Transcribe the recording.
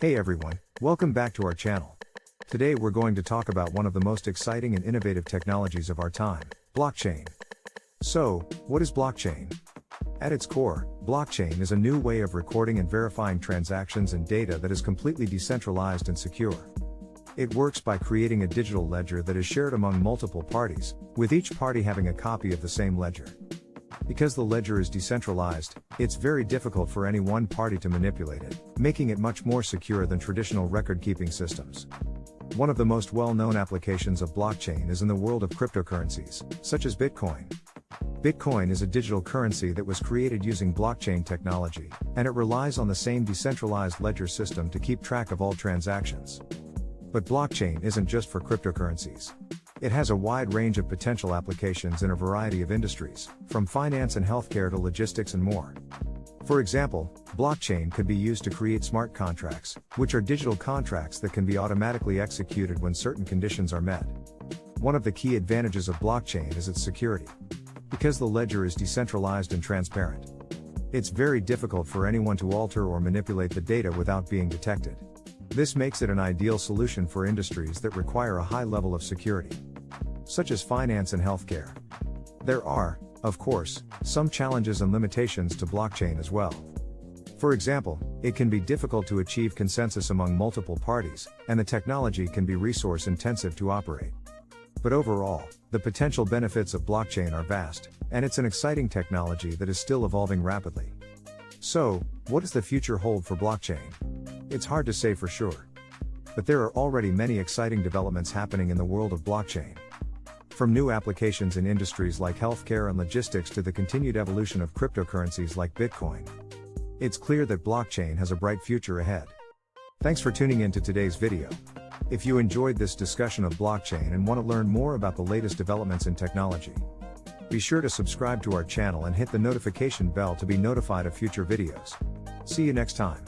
Hey everyone, welcome back to our channel. Today we're going to talk about one of the most exciting and innovative technologies of our time, blockchain. So, what is blockchain? At its core, blockchain is a new way of recording and verifying transactions and data that is completely decentralized and secure. It works by creating a digital ledger that is shared among multiple parties, with each party having a copy of the same ledger. Because the ledger is decentralized, it's very difficult for any one party to manipulate it, making it much more secure than traditional record-keeping systems. One of the most well-known applications of blockchain is in the world of cryptocurrencies, such as Bitcoin. Bitcoin is a digital currency that was created using blockchain technology, and it relies on the same decentralized ledger system to keep track of all transactions. But blockchain isn't just for cryptocurrencies. It has a wide range of potential applications in a variety of industries, from finance and healthcare to logistics and more. For example, blockchain could be used to create smart contracts, which are digital contracts that can be automatically executed when certain conditions are met. One of the key advantages of blockchain is its security. Because the ledger is decentralized and transparent, it's very difficult for anyone to alter or manipulate the data without being detected. This makes it an ideal solution for industries that require a high level of security, such as finance and healthcare. There are, of course, some challenges and limitations to blockchain as well. For example, it can be difficult to achieve consensus among multiple parties, and the technology can be resource intensive to operate. But overall, the potential benefits of blockchain are vast, and it's an exciting technology that is still evolving rapidly. So, what does the future hold for blockchain? It's hard to say for sure. But there are already many exciting developments happening in the world of blockchain. From new applications in industries like healthcare and logistics to the continued evolution of cryptocurrencies like Bitcoin. It's clear that blockchain has a bright future ahead. Thanks for tuning in to today's video. If you enjoyed this discussion of blockchain and want to learn more about the latest developments in technology, be sure to subscribe to our channel and hit the notification bell to be notified of future videos. See you next time.